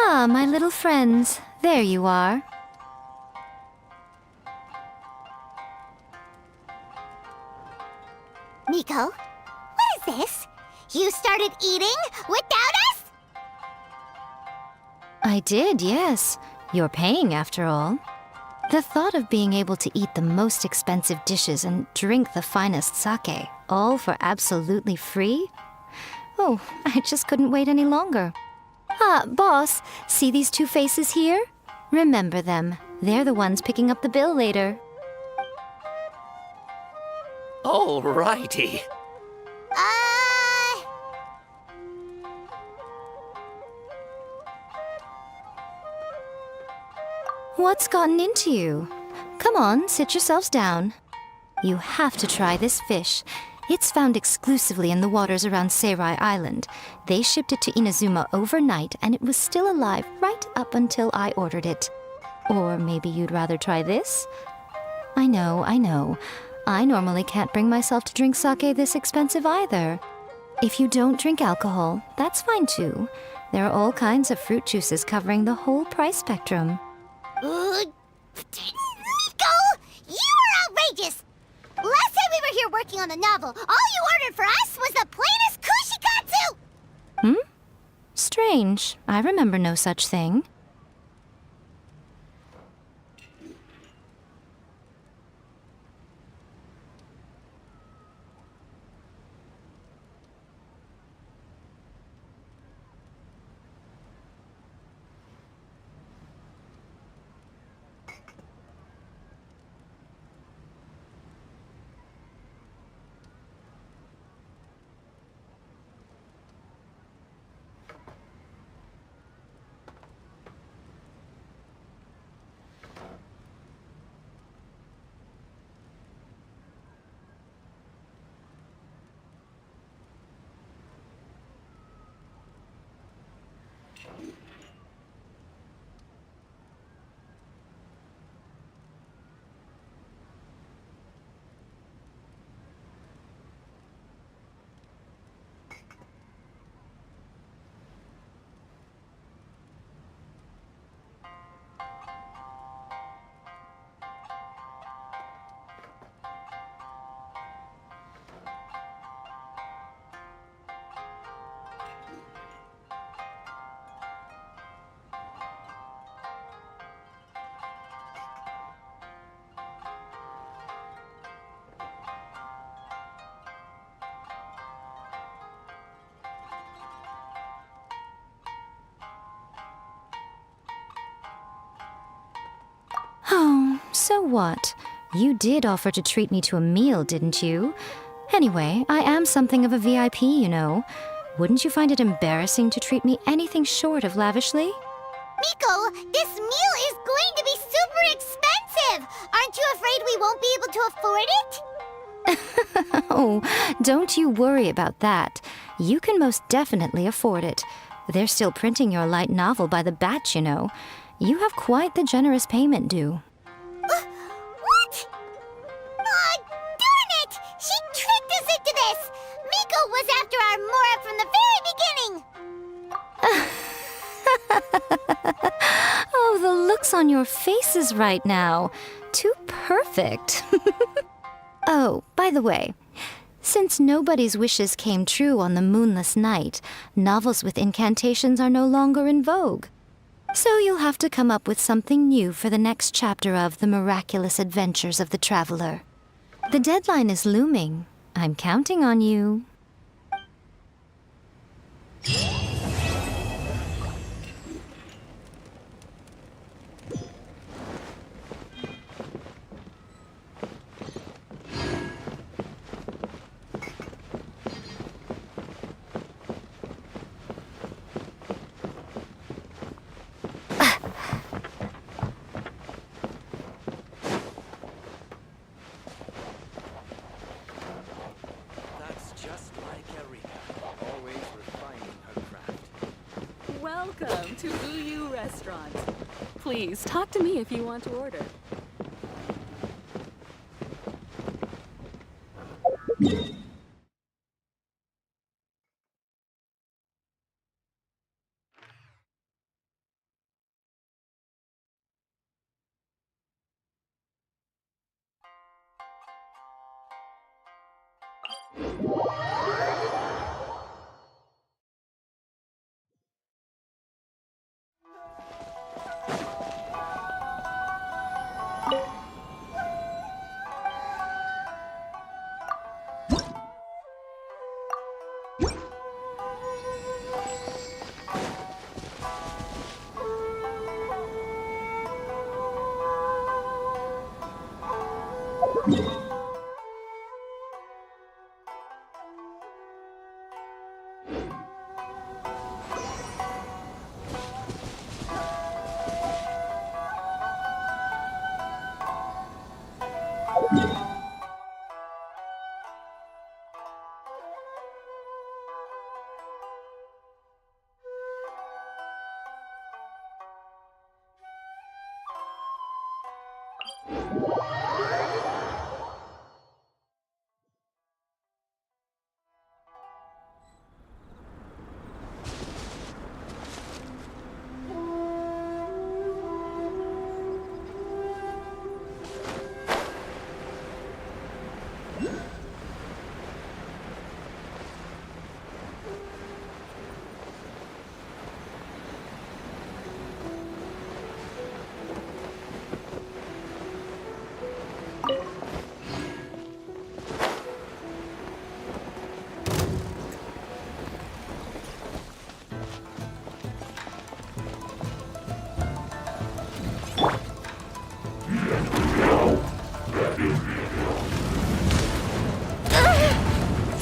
Ah, my little friends. There you are. Nico, what is this? You started eating without us? I did, yes. You're paying after all. The thought of being able to eat the most expensive dishes and drink the finest sake, all for absolutely free? Oh, I just couldn't wait any longer. Ah, boss, see these two faces here? Remember them. They're the ones picking up the bill later. Alrighty. What's gotten into you? Come on, sit yourselves down. You have to try this fish. It's found exclusively in the waters around Seirai Island. They shipped it to Inazuma overnight, and it was still alive right up until I ordered it. Or maybe you'd rather try this? I know. I normally can't bring myself to drink sake this expensive either. If you don't drink alcohol, that's fine too. There are all kinds of fruit juices covering the whole price spectrum. Nico! You are outrageous! Last time we were here working on the novel, all you ordered for us was the plainest kushikatsu! Strange. I remember no such thing. Oh, so what? You did offer to treat me to a meal, didn't you? Anyway, I am something of a VIP, you know. Wouldn't you find it embarrassing to treat me anything short of lavishly? Miko, this meal is going to be super expensive! Aren't you afraid we won't be able to afford it? Oh, don't you worry about that. You can most definitely afford it. They're still printing your light novel by the batch, you know. You have quite the generous payment due. What? Aw, darn it! She tricked us into this! Miko was after our Mora from the very beginning! Oh, the looks on your faces right now. Too perfect. Oh, by the way, since nobody's wishes came true on the moonless night, novels with incantations are no longer in vogue. So you'll have to come up with something new for the next chapter of The Miraculous Adventures of the Traveler. The deadline is looming. I'm counting on you. That's just like Eureka, always refining her craft. Welcome to Uyu Restaurant. Please talk to me if you want to order.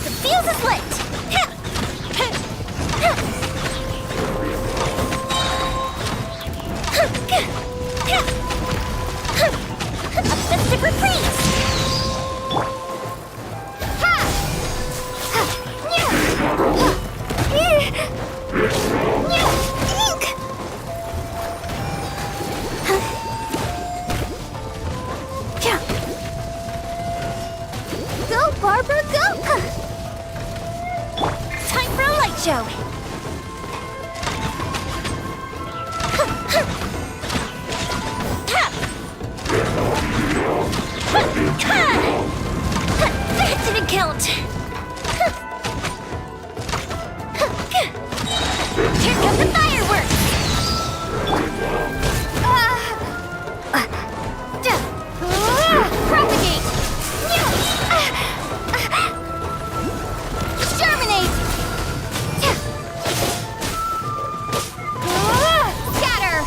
The fuse is lit! A festive reprise! Go, Barbara, go! Time for a light show! That didn't count! Here come the fireworks! Propagate! Germinate! Scatter!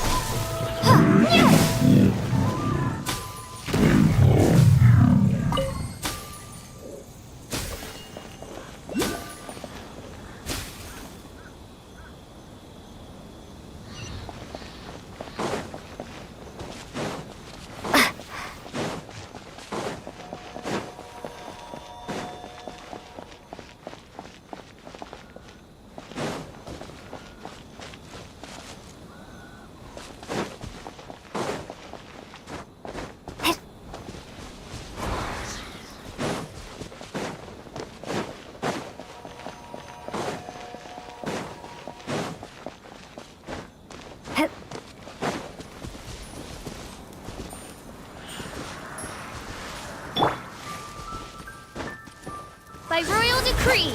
by royal decree.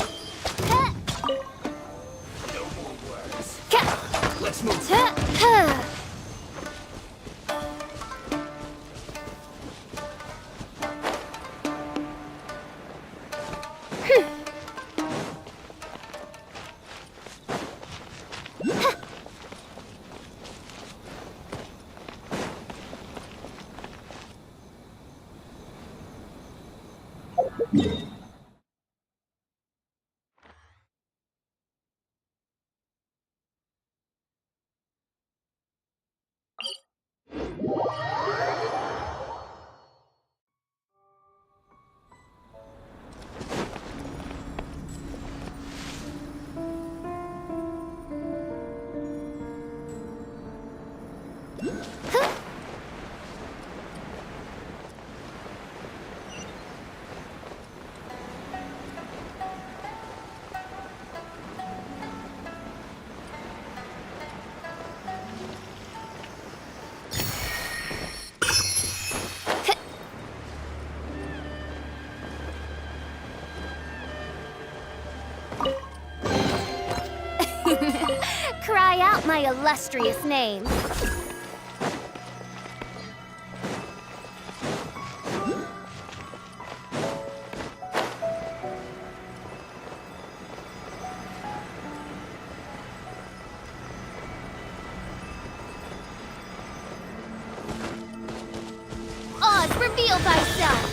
No more words. Ka- Let's move. ta- Cry out my illustrious name. Oz, reveal thyself!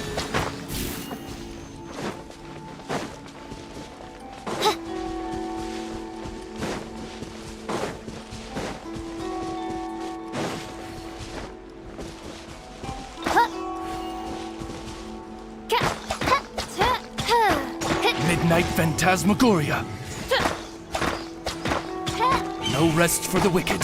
Midnight Phantasmagoria. No rest for the wicked.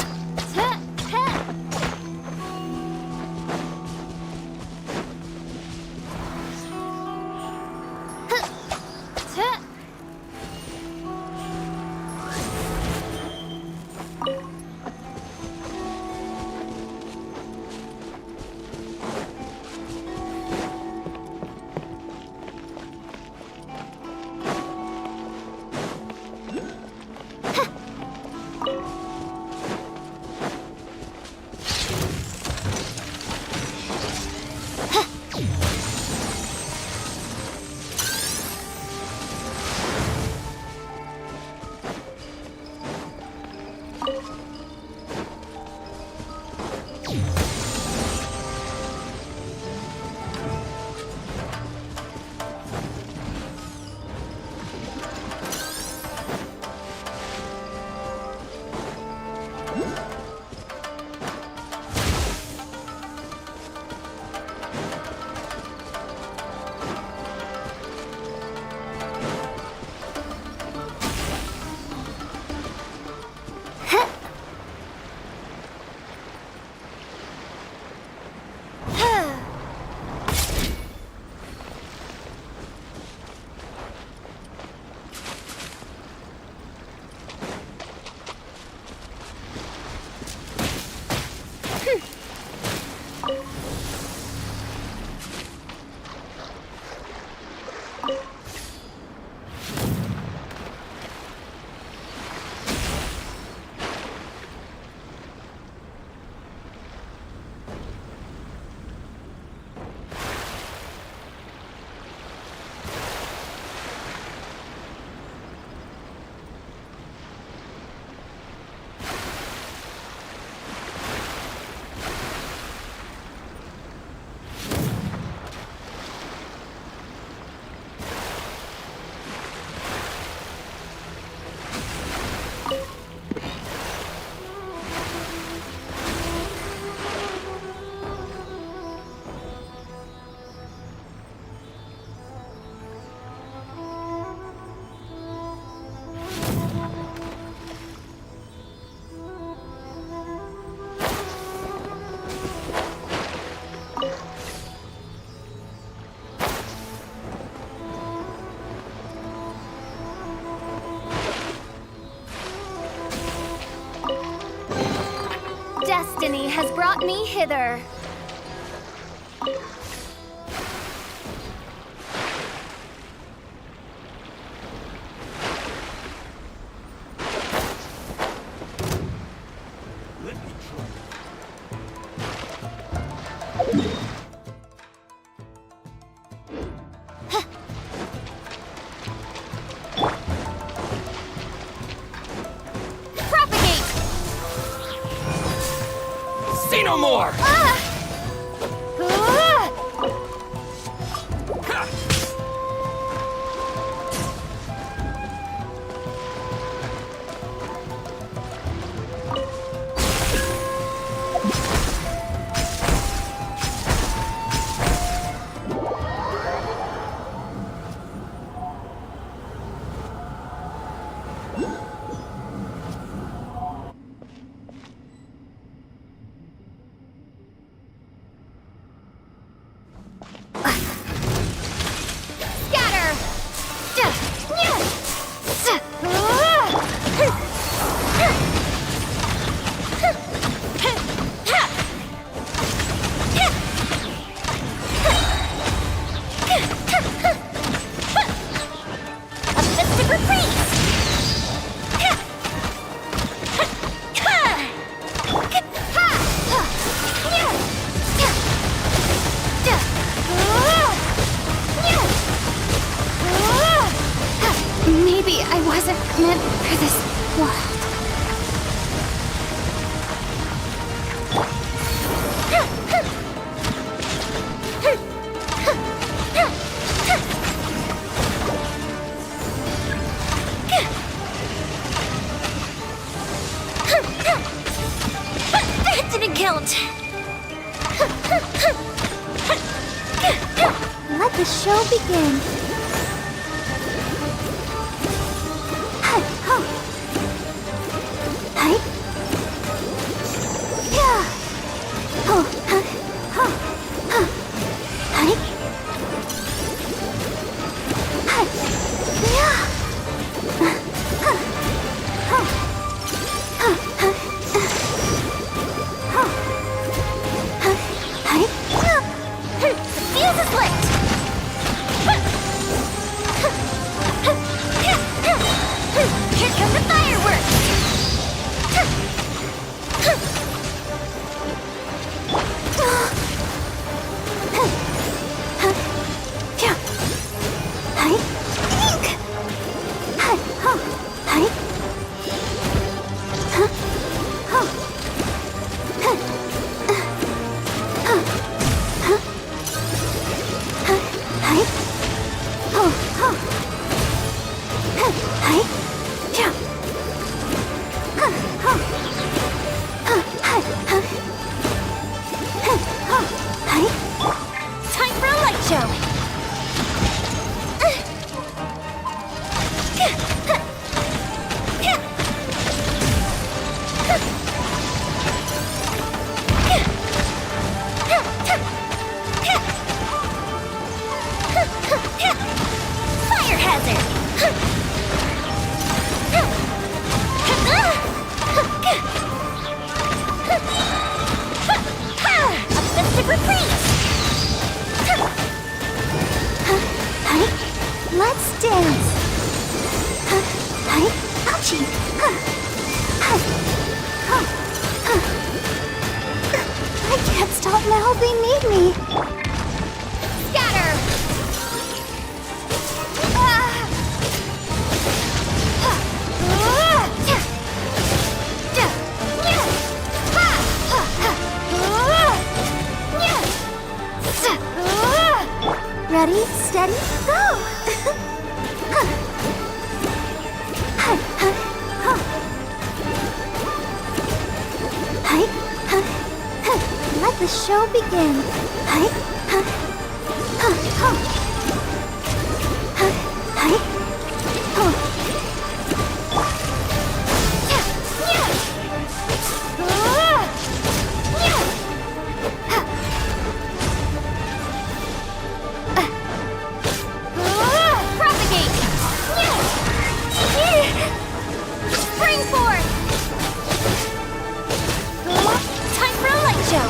Destiny has brought me hither. No more! Maybe I wasn't meant for this world. That didn't count. Let the show begin. Here come the fireworks! Time for a light show! Fire hazard! A festive reprise! Let's dance. Ouchie. I can't stop now. They need me. Scatter! Ready, steady, go! Let the show begin. Propagate! Spring forth! Time for a light show!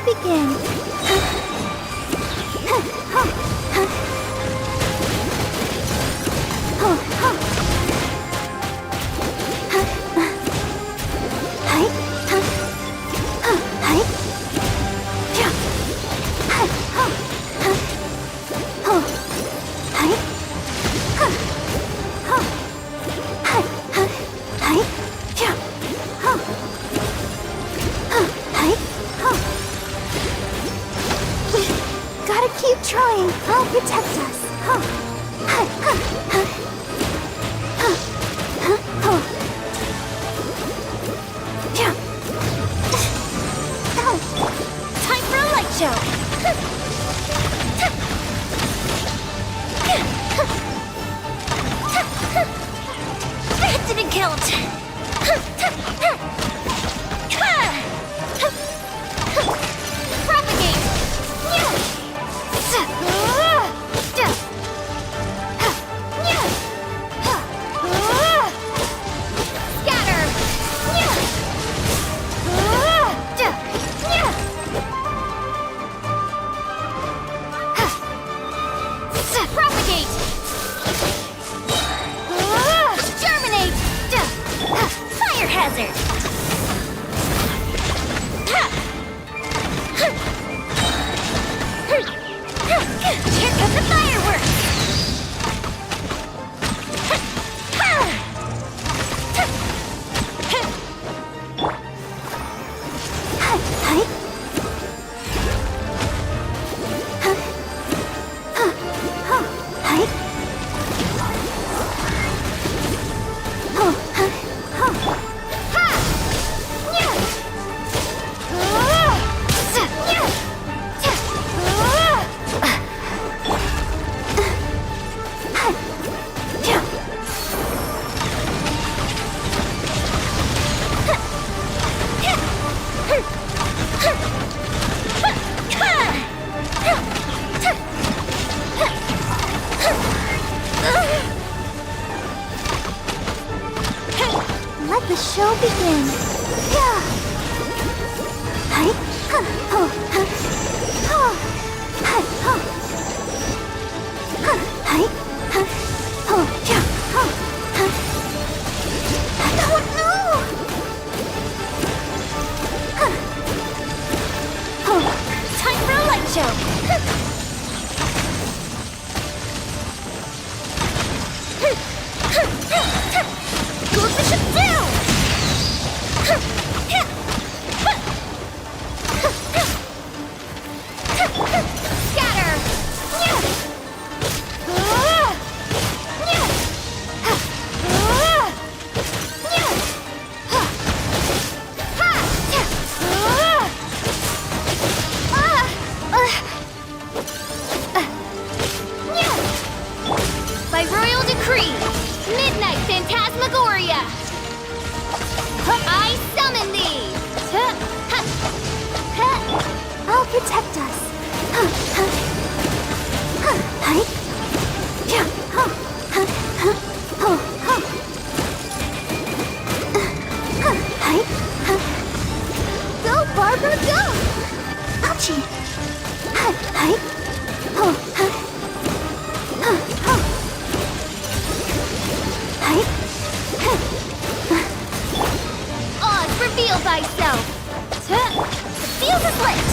begin. Gotta keep trying. I'll protect us. Time for a light show. That didn't count. Propagate. Propagate! Germinate! Fire hazard! Here come the fireworks! Let the show begin. Yeah. Hi. Oh. Oh. Hi. Oh. Hi. Oh. Yeah. Oh. Oh no. Oh. Time for a light show. Gold Bishop down! Scatter! By royal decree, Midnight Phantasmagoria! I summon thee! I'll protect us. Go, Barbara, go! Ouchie! Oz, reveal thyself! The fuse is lit!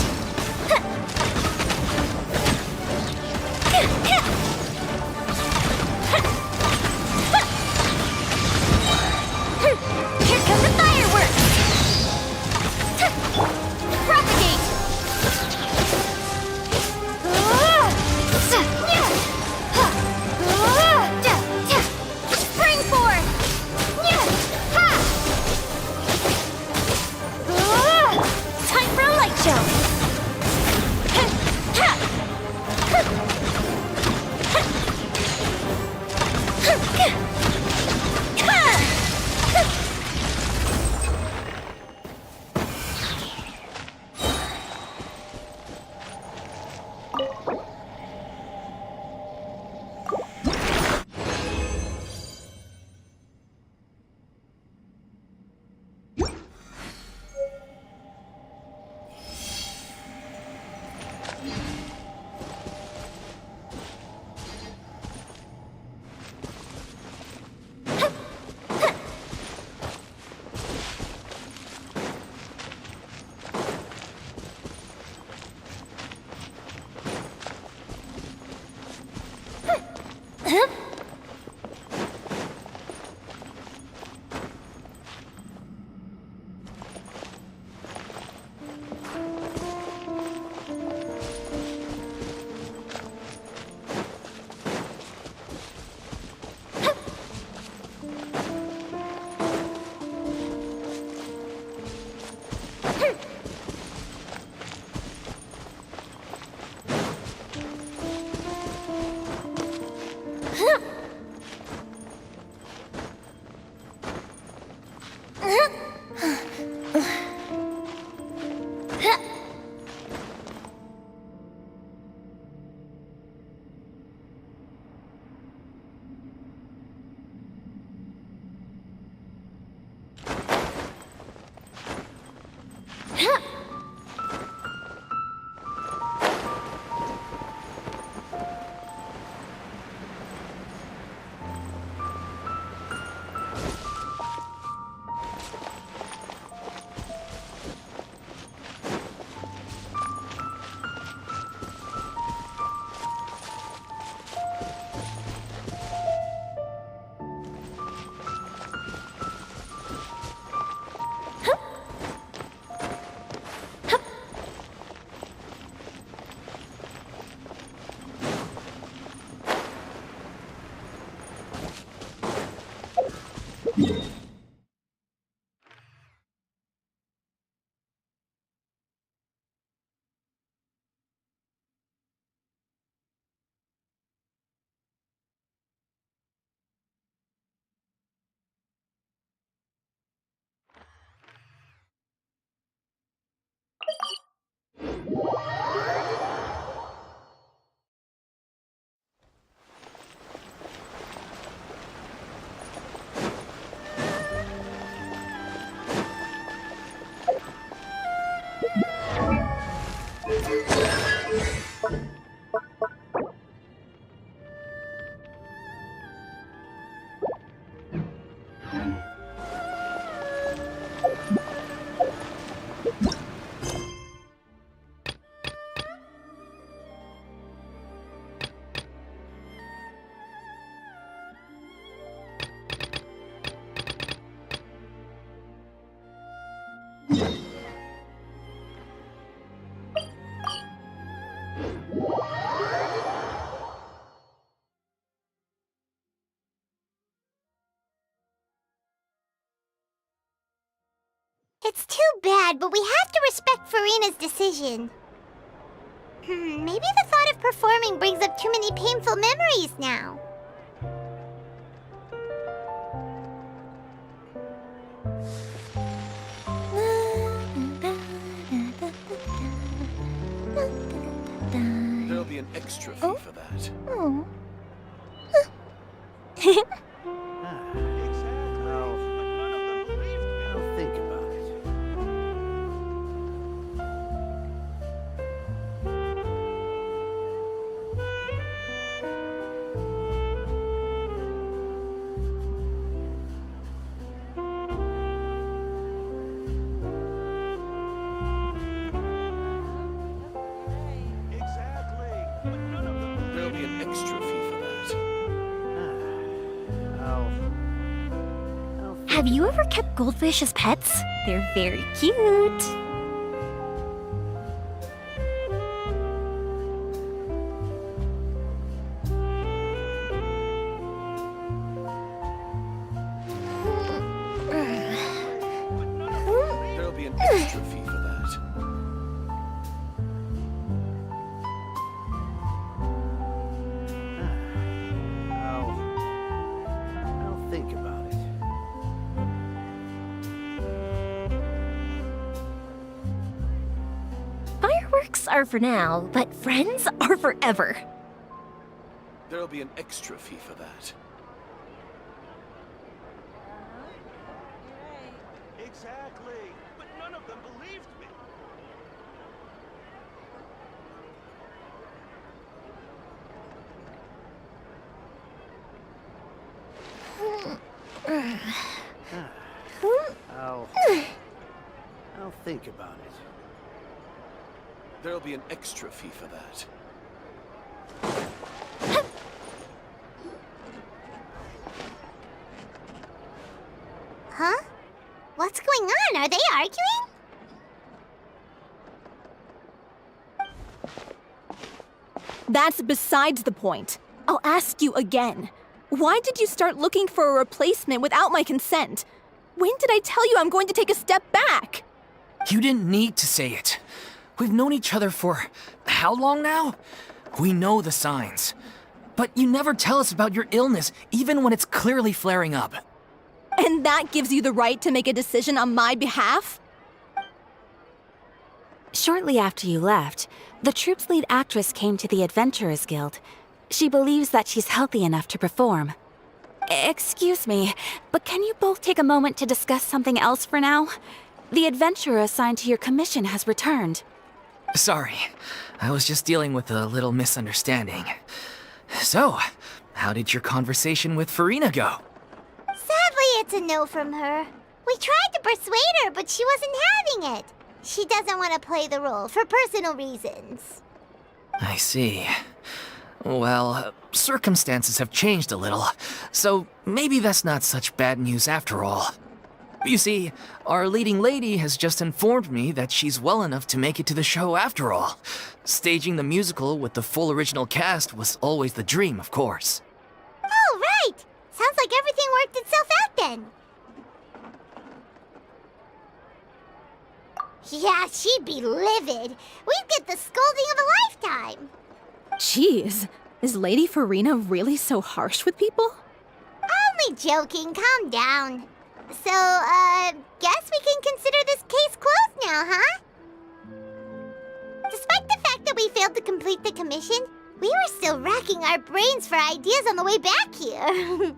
Here come the fireworks! Propagate! Spring forth! Time for a light show! It's too bad, but we have to respect Farina's decision. Maybe the thought of performing brings up too many painful memories now. There'll be an extra fee for that. Oh. I'll think about it. There'll be an extra fee for that. Have you ever kept goldfish as pets? They're very cute. There'll be an extra fee for that. I'll think about it. Fireworks are for now, but friends are forever. There'll be an extra fee for that. Exactly, but none of them believed me. I'll think about it. There'll be an extra fee for that. That's besides the point. I'll ask you again. Why did you start looking for a replacement without my consent? When did I tell you I'm going to take a step back? You didn't need to say it. We've known each other for how long now? We know the signs. But you never tell us about your illness, even when it's clearly flaring up. And that gives you the right to make a decision on my behalf? Shortly after you left, the troupe's lead actress came to the Adventurers Guild. She believes that she's healthy enough to perform. Excuse me, but can you both take a moment to discuss something else for now? The adventurer assigned to your commission has returned. Sorry, I was just dealing with a little misunderstanding. So, how did your conversation with Farina go? Sadly, it's a no from her. We tried to persuade her, but she wasn't having it. She doesn't want to play the role for personal reasons. I see. Well, circumstances have changed a little, so maybe that's not such bad news after all. You see, our leading lady has just informed me that she's well enough to make it to the show after all. Staging the musical with the full original cast was always the dream, of course. Oh, right! Sounds like everything worked itself out then. Yeah, she'd be livid. We'd get the scolding of a lifetime. Jeez, is Lady Farina really so harsh with people? Only joking, calm down. So, guess we can consider this case closed now, huh? Despite the fact that we failed to complete the commission, we were still racking our brains for ideas on the way back here.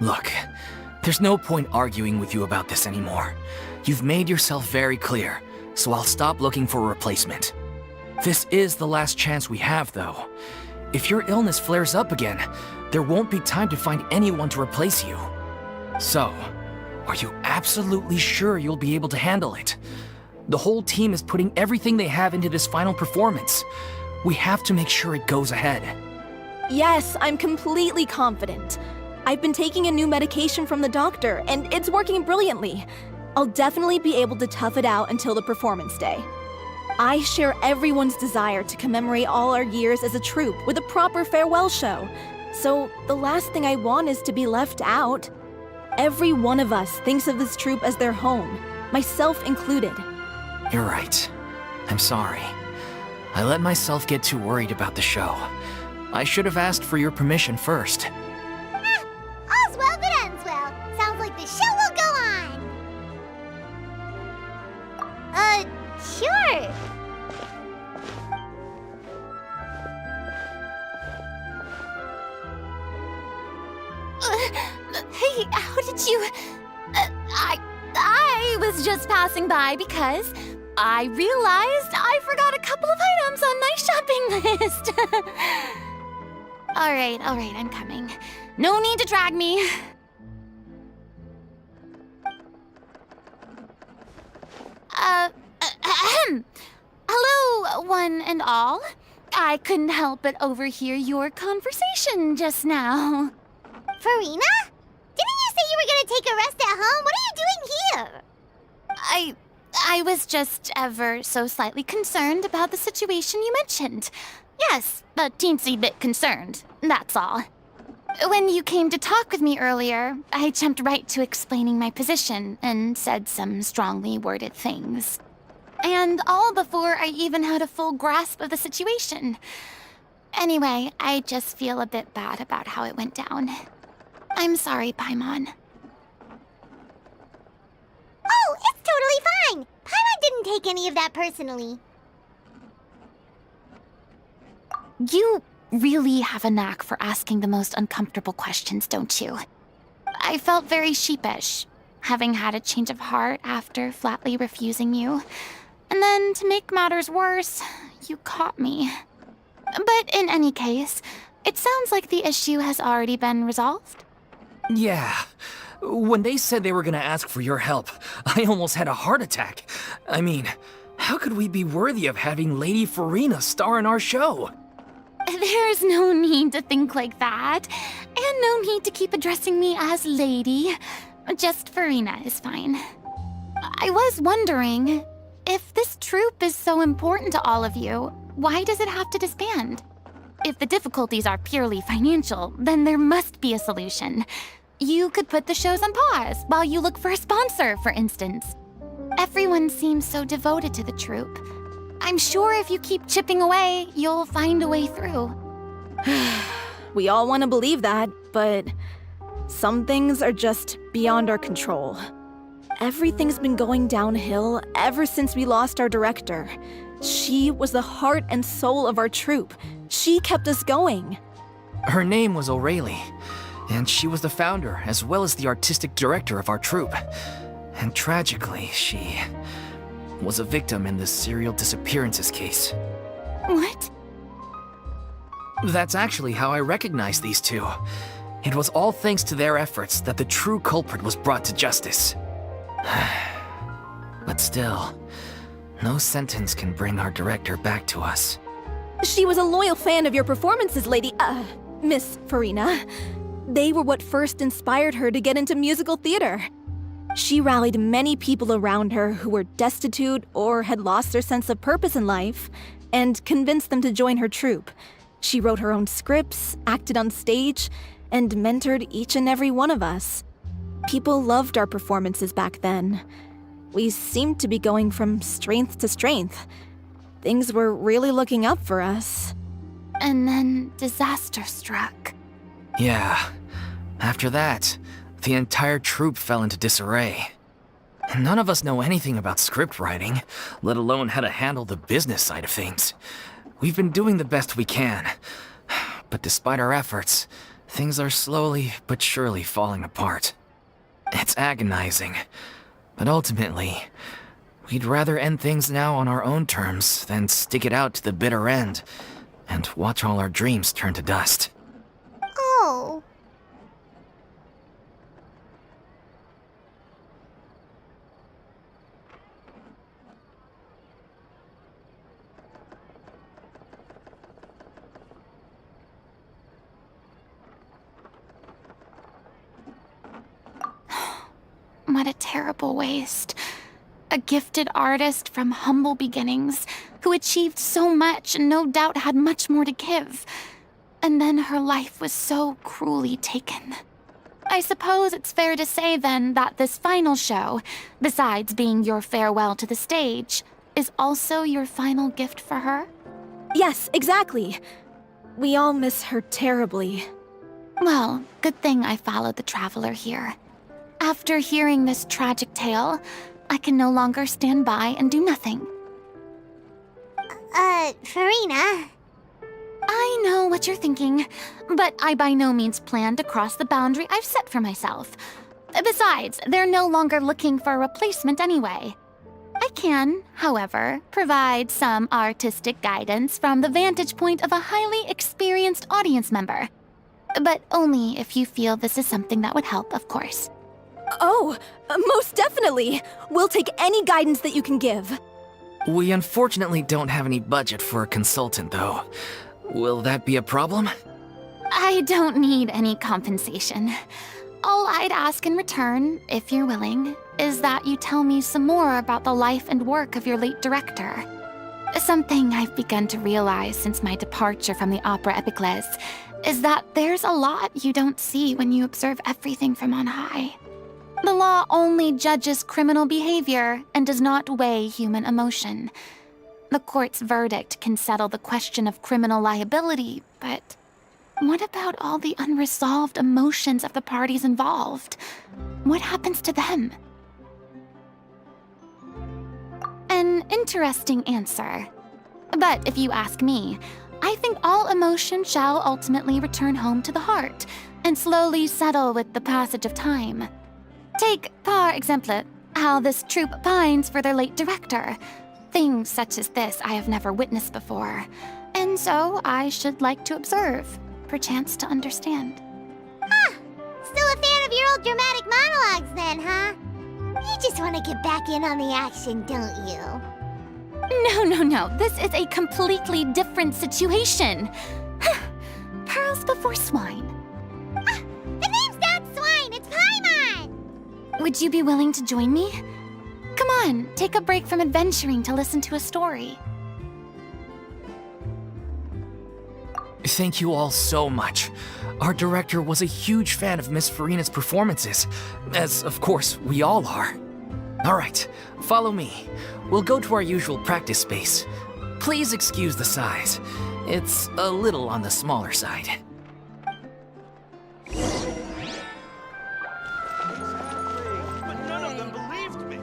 Look, there's no point arguing with you about this anymore. You've made yourself very clear, so I'll stop looking for a replacement. This is the last chance we have, though. If your illness flares up again, there won't be time to find anyone to replace you. So, are you absolutely sure you'll be able to handle it? The whole team is putting everything they have into this final performance. We have to make sure it goes ahead. Yes, I'm completely confident. I've been taking a new medication from the doctor, and it's working brilliantly. I'll definitely be able to tough it out until the performance day. I share everyone's desire to commemorate all our years as a troupe with a proper farewell show. So the last thing I want is to be left out. Every one of us thinks of this troupe as their home, myself included. You're right. I'm sorry. I let myself get too worried about the show. I should have asked for your permission first. All's well that ends well. Sounds like the show will go on. Sure. Hey, how did you... I was just passing by because I realized I forgot a couple of items on my shopping list. All right, I'm coming. No need to drag me. Hello, one and all. I couldn't help but overhear your conversation just now. Farina? Didn't you say you were gonna take a rest at home? What are you doing here? I was just ever so slightly concerned about the situation you mentioned. Yes, a teensy bit concerned, that's all. When you came to talk with me earlier, I jumped right to explaining my position and said some strongly worded things. And all before I even had a full grasp of the situation. Anyway, I just feel a bit bad about how it went down. I'm sorry, Paimon. Oh, it's totally fine. Paimon didn't take any of that personally. You really have a knack for asking the most uncomfortable questions, don't you? I felt very sheepish, having had a change of heart after flatly refusing you. And then, to make matters worse, you caught me. But in any case, it sounds like the issue has already been resolved. Yeah. When they said they were gonna ask for your help, I almost had a heart attack. I mean, how could we be worthy of having Lady Farina star in our show? There's no need to think like that, and no need to keep addressing me as Lady. Just Farina is fine. I was wondering, if this troupe is so important to all of you, why does it have to disband? If the difficulties are purely financial, then there must be a solution. You could put the shows on pause while you look for a sponsor, for instance. Everyone seems so devoted to the troupe. I'm sure if you keep chipping away, you'll find a way through. We all want to believe that, but some things are just beyond our control. Everything's been going downhill ever since we lost our director. She was the heart and soul of our troupe. She kept us going. Her name was O'Reilly, and she was the founder as well as the artistic director of our troupe. And tragically, she was a victim in the serial disappearances case. What? That's actually how I recognized these two. It was all thanks to their efforts that the true culprit was brought to justice. But still, no sentence can bring our director back to us. She was a loyal fan of your performances, Miss Farina. They were what first inspired her to get into musical theater. She rallied many people around her who were destitute or had lost their sense of purpose in life, and convinced them to join her troupe. She wrote her own scripts, acted on stage, and mentored each and every one of us. People loved our performances back then. We seemed to be going from strength to strength. Things were really looking up for us. And then disaster struck. Yeah. After that, the entire troupe fell into disarray. None of us know anything about script writing, let alone how to handle the business side of things. We've been doing the best we can. But despite our efforts, things are slowly but surely falling apart. It's agonizing. But ultimately, we'd rather end things now on our own terms than stick it out to the bitter end and watch all our dreams turn to dust. Oh. What a terrible waste. A gifted artist from humble beginnings, who achieved so much and no doubt had much more to give. And then her life was so cruelly taken. I suppose it's fair to say then that this final show, besides being your farewell to the stage, is also your final gift for her? Yes, exactly. We all miss her terribly. Well, good thing I followed the Traveler here. After hearing this tragic tale, I can no longer stand by and do nothing. Farina? I know what you're thinking, but I by no means plan to cross the boundary I've set for myself. Besides, they're no longer looking for a replacement anyway. I can, however, provide some artistic guidance from the vantage point of a highly experienced audience member. But only if you feel this is something that would help, of course. Oh, most definitely. We'll take any guidance that you can give. We unfortunately don't have any budget for a consultant, though. Will that be a problem? I don't need any compensation. All I'd ask in return, if you're willing, is that you tell me some more about the life and work of your late director. Something I've begun to realize since my departure from the Opera Epiclese is that there's a lot you don't see when you observe everything from on high. The law only judges criminal behavior and does not weigh human emotion. The court's verdict can settle the question of criminal liability, but what about all the unresolved emotions of the parties involved? What happens to them? An interesting answer. But if you ask me, I think all emotion shall ultimately return home to the heart, and slowly settle with the passage of time. Take, par exemple, how this troupe pines for their late director. Things such as this I have never witnessed before, and so I should like to observe, perchance to understand. Still a fan of your old dramatic monologues then, huh? You just want to get back in on the action, don't you? No. This is a completely different situation. Pearls before swine. The name's not Swine, it's Paimon! Would you be willing to join me? Come on, take a break from adventuring to listen to a story. Thank you all so much. Our director was a huge fan of Miss Farina's performances, as of course we all are. Alright, follow me. We'll go to our usual practice space. Please excuse the size. It's a little on the smaller side. Exactly. But none of them believed me.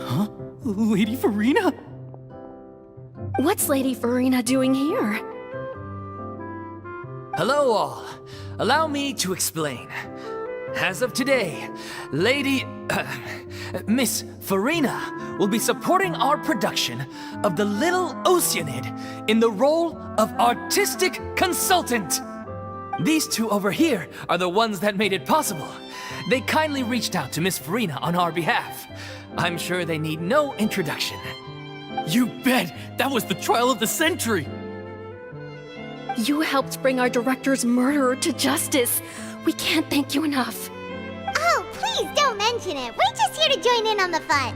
Huh? Lady Farina? What's Lady Farina doing here? Hello all. Allow me to explain. As of today, Miss Farina will be supporting our production of The Little Oceanid in the role of artistic consultant. These two over here are the ones that made it possible. They kindly reached out to Miss Farina on our behalf. I'm sure they need no introduction. You bet! That was the trial of the century! You helped bring our director's murderer to justice. We can't thank you enough. Oh, please don't mention it. We're just here to join in on the fun.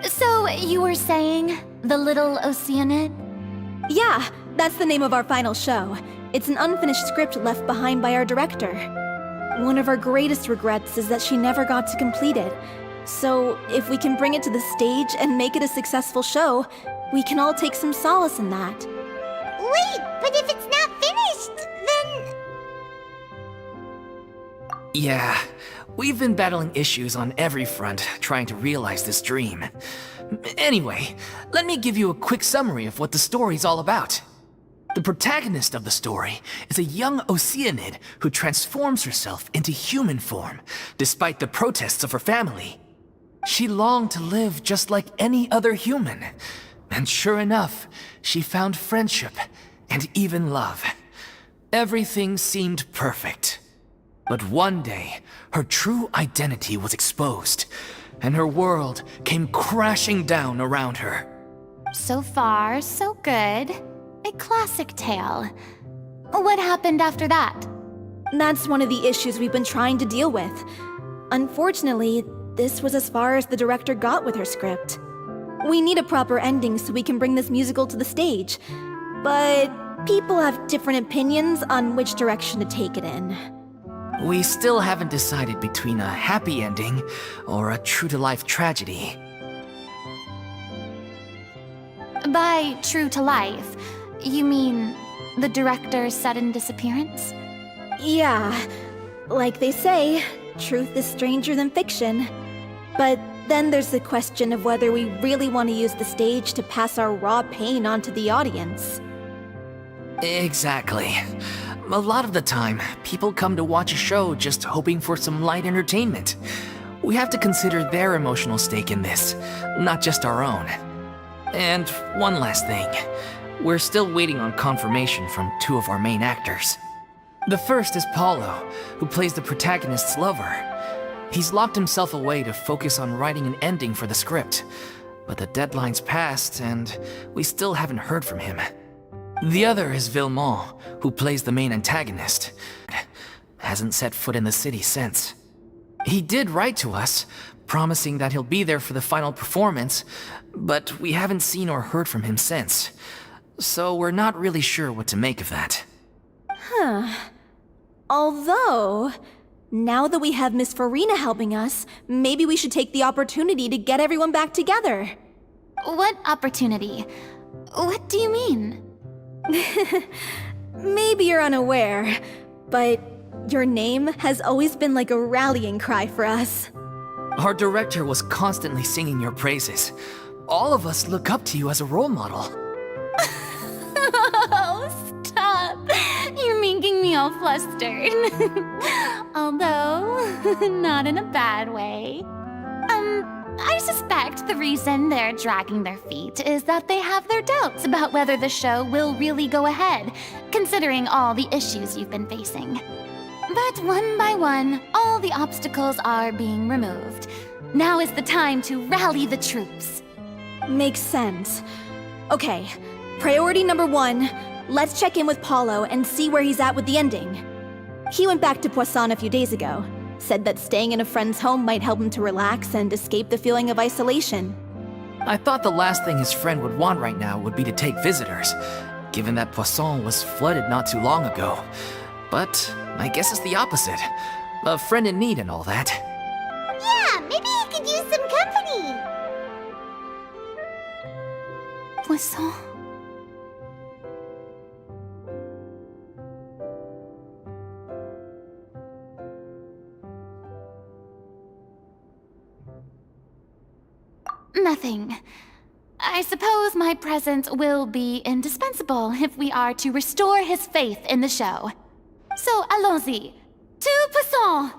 So, you were saying The Little Oceanid? Yeah, that's the name of our final show. It's an unfinished script left behind by our director. One of our greatest regrets is that she never got to complete it. So, if we can bring it to the stage and make it a successful show, we can all take some solace in that. Wait, but if it's not finished, then... Yeah, we've been battling issues on every front trying to realize this dream. Anyway, let me give you a quick summary of what the story's all about. The protagonist of the story is a young Oceanid who transforms herself into human form, despite the protests of her family. She longed to live just like any other human, and sure enough, she found friendship and even love. Everything seemed perfect. But one day, her true identity was exposed, and her world came crashing down around her. So far, so good. A classic tale. What happened after that? That's one of the issues we've been trying to deal with. Unfortunately, this was as far as the director got with her script. We need a proper ending so we can bring this musical to the stage. But people have different opinions on which direction to take it in. We still haven't decided between a happy ending or a true-to-life tragedy. By true to life, you mean the director's sudden disappearance? Yeah, like they say, truth is stranger than fiction. But then there's the question of whether we really want to use the stage to pass our raw pain onto the audience. Exactly. A lot of the time, people come to watch a show just hoping for some light entertainment. We have to consider their emotional stake in this, not just our own. And one last thing. We're still waiting on confirmation from two of our main actors. The first is Paulo, who plays the protagonist's lover. He's locked himself away to focus on writing an ending for the script, but the deadline's passed and we still haven't heard from him. The other is Villemont, who plays the main antagonist. Hasn't set foot in the city since. He did write to us, promising that he'll be there for the final performance, but we haven't seen or heard from him since. So we're not really sure what to make of that. Although, now that we have Miss Farina helping us, maybe we should take the opportunity to get everyone back together. What opportunity? What do you mean? Maybe you're unaware, but your name has always been like a rallying cry for us. Our director was constantly singing your praises. All of us look up to you as a role model. Oh, stop! You're making me all flustered. Although, not in a bad way. I suspect the reason they're dragging their feet is that they have their doubts about whether the show will really go ahead, considering all the issues you've been facing. But one by one, all the obstacles are being removed. Now is the time to rally the troops. Makes sense. Okay, priority number 1, let's check in with Paulo and see where he's at with the ending. He went back to Poisson a few days ago, said that staying in a friend's home might help him to relax and escape the feeling of isolation. I thought the last thing his friend would want right now would be to take visitors, given that Poisson was flooded not too long ago. But I guess it's the opposite. A friend in need and all that. Yeah, maybe he could use some company. Poisson. Nothing. I suppose my presence will be indispensable if we are to restore his faith in the show. So, allons-y. To Poisson!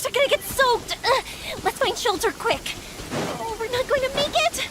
tracks are gonna get soaked! Let's find shelter quick! Oh, we're not going to make it!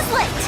is lit!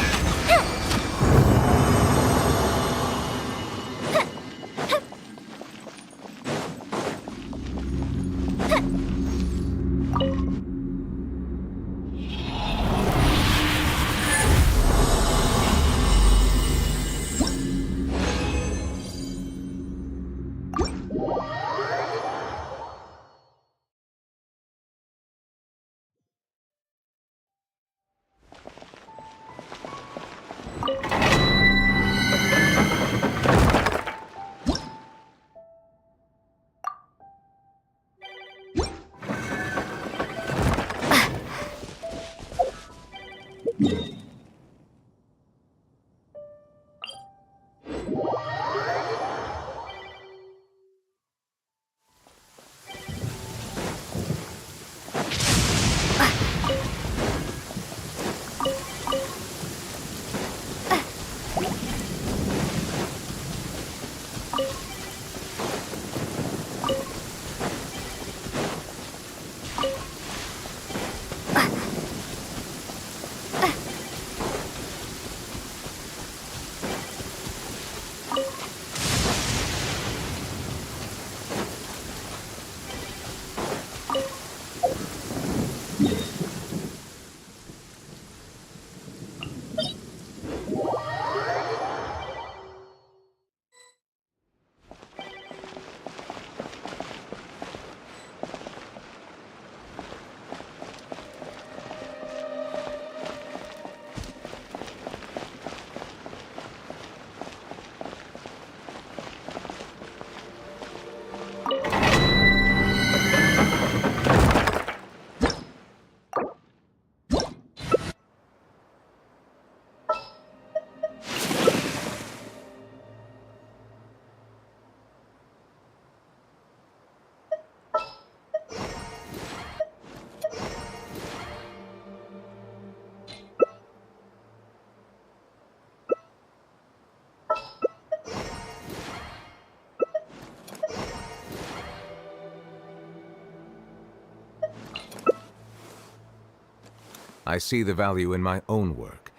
I see the value in my own work,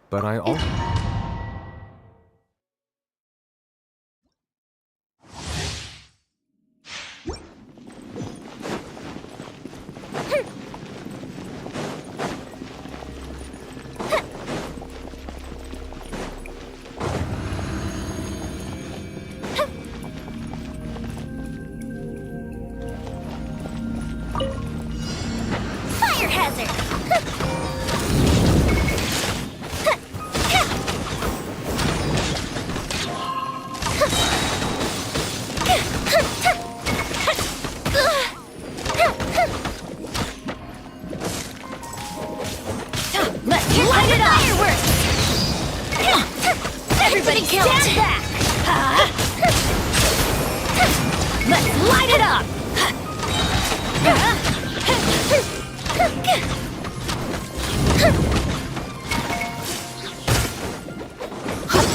but I also... Fire hazard! Let's light it up! Fireworks! Everybody stand back! Let's light it up!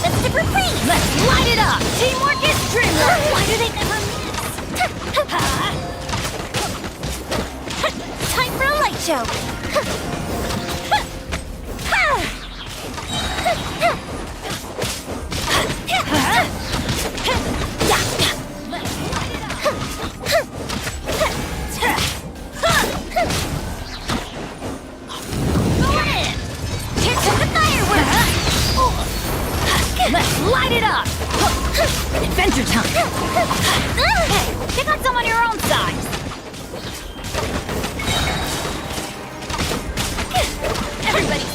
Let's super free! Let's light it up! Teamwork is dreamwork! Why do they never miss? Time for a light show! Let's light it up! Adventure time! Hey, pick on someone your own size! Everybody!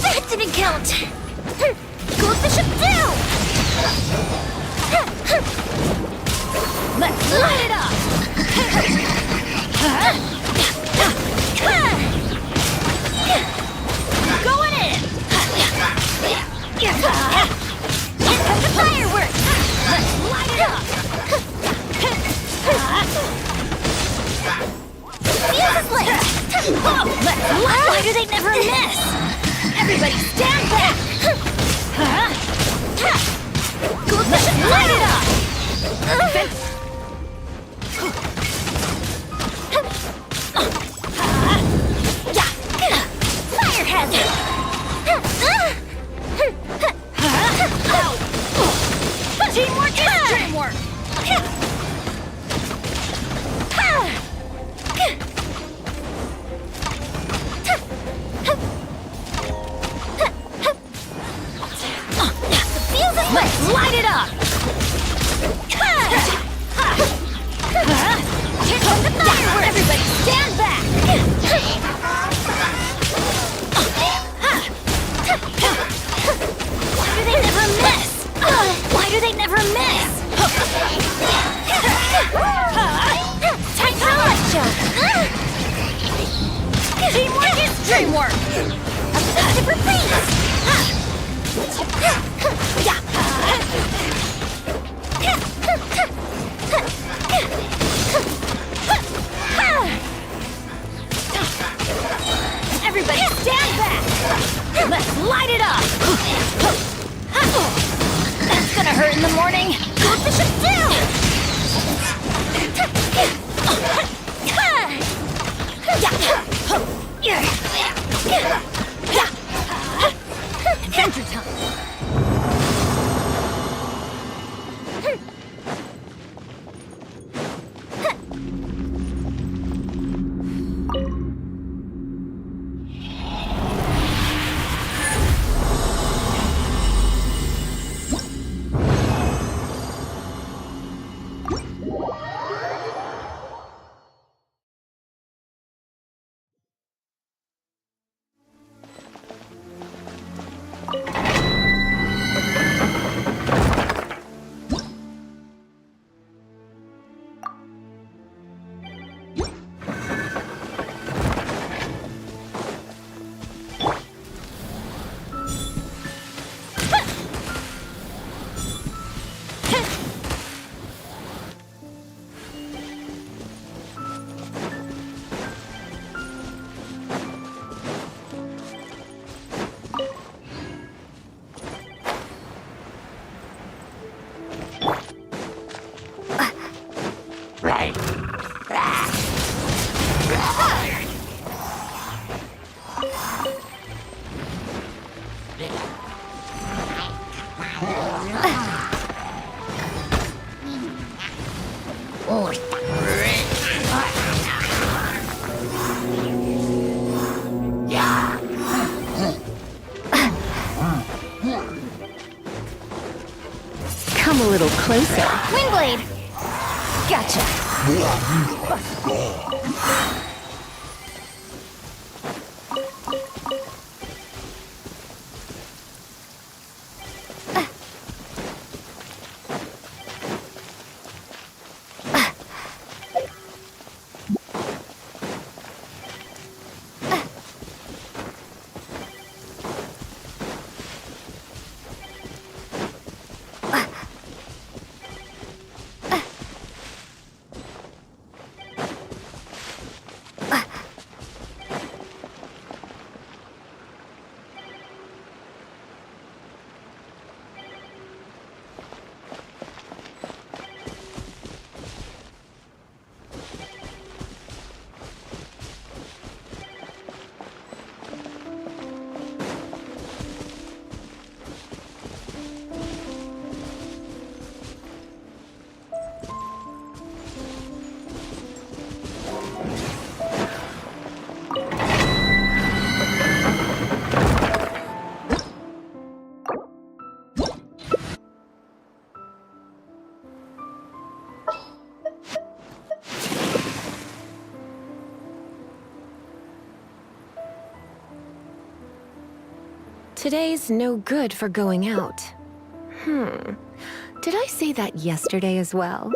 That didn't count! Go with the ship too! Let's light it up! Going in! Here comes the fireworks! Let's light it up! Fuse is lit! Let's light it! Why do they never miss? Everybody stand back! Let's light it up! Fire hazard! dream work! Effective repeats! Everybody stand back! Let's light it up! That's gonna hurt in the morning! Go Bishop down! Adventure time! Come a little closer. Windblade! Gotcha! Today's no good for going out. Did I say that yesterday as well?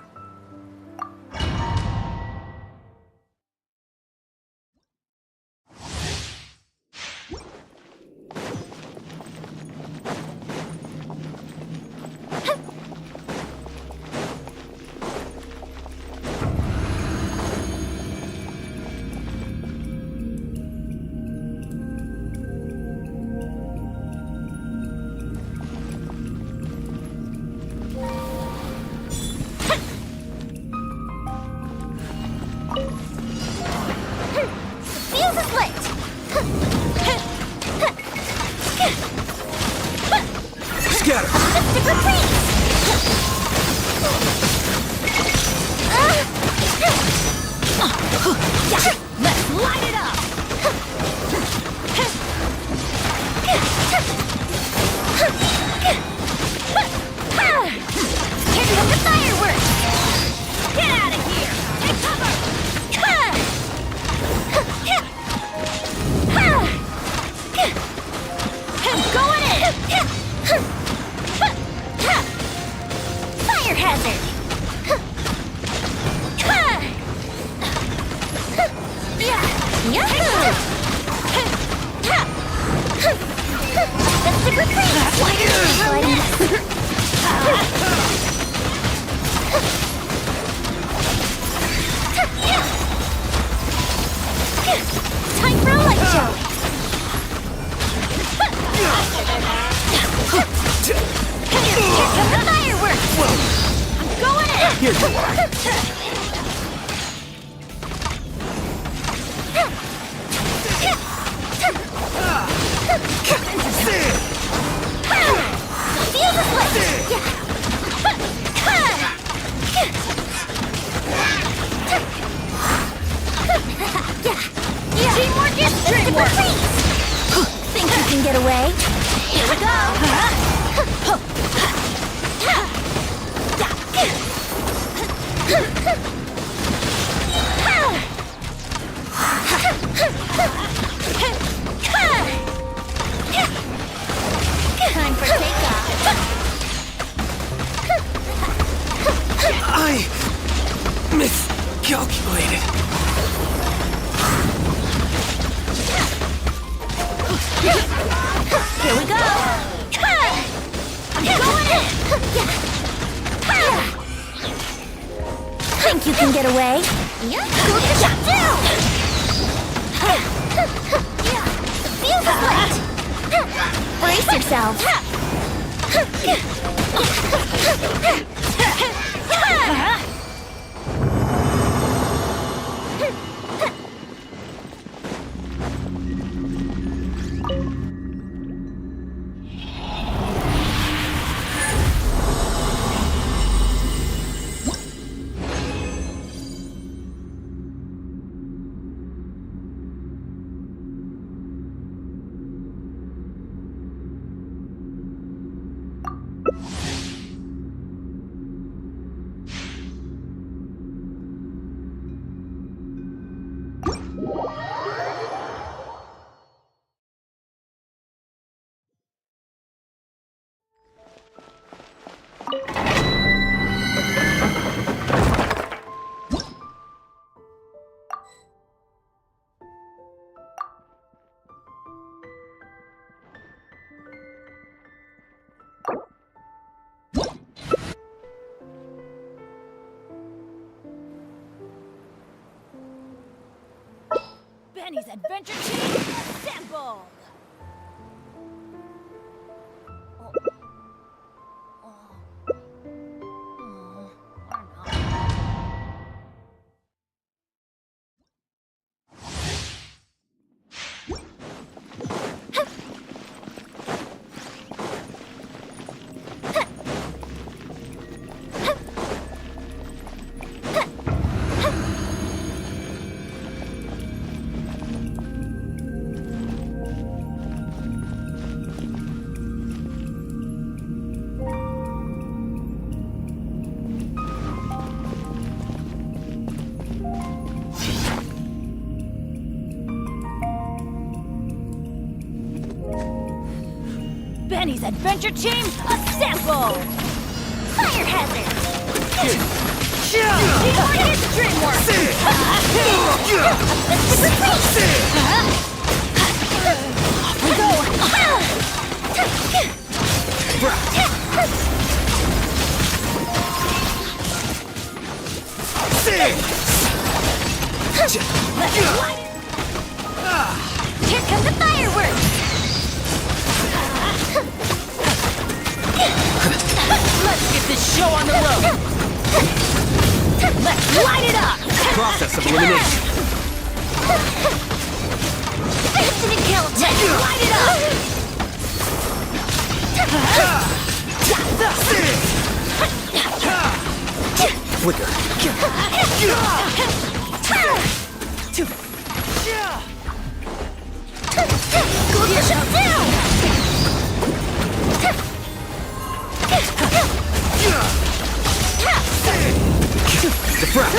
Going in! Time for a light show! Here come the fireworks! I'm going in! Here you are. Feel the flip! Teamwork is dreamwork! Think you can get away? Here we go! Time for takeoff! I miscalculated. Here we go! I'm going in! Think you can get away? Yeah. Feel the light! Brace yourselves! Benny's Adventure Team, assemble! Benny's Adventure Team, assemble! Fire hazard! Teamwork is dreamwork! Off we go! Here come the fireworks! Let's get this show on the road! Let's light it up! Process of elimination. Infinite Caltech! Let's light it up! Flicker. Go get shut down! Defract.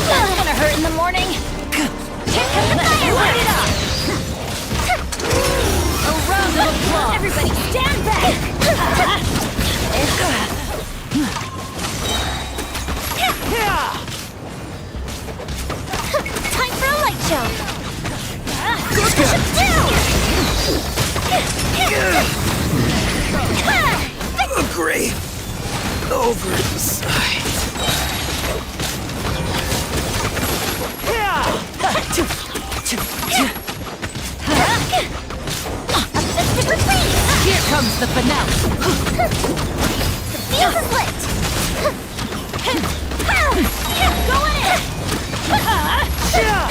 That's gonna hurt in the morning. Here comes the fire! Light it up! A round of applause! Everybody stand back! Time for a light show! Agree. Oversight. Here comes the finale. The fuse is lit! Going in!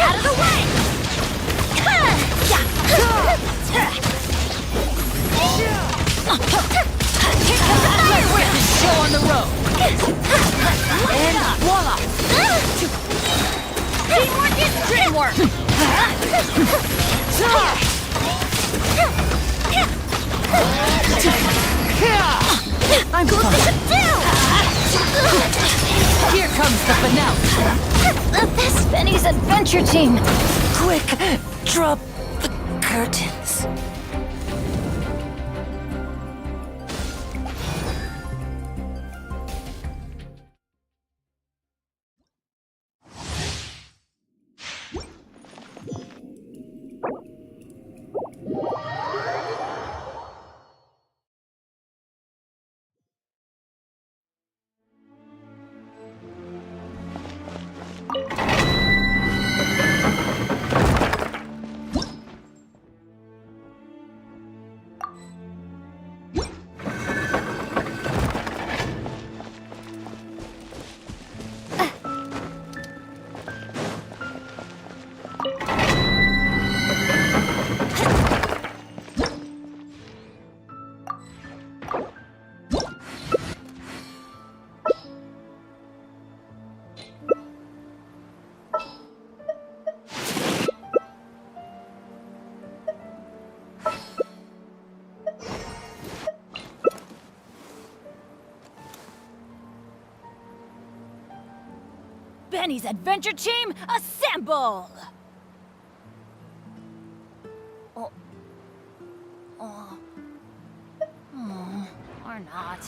Out of the way! Show on the road. And voila! Teamwork is dreamwork! I'm fine. Here comes the finale. The Best Benny's Adventure Team! Quick, drop the curtains. Benny's Adventure Team, assemble! Or not.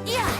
Yeah!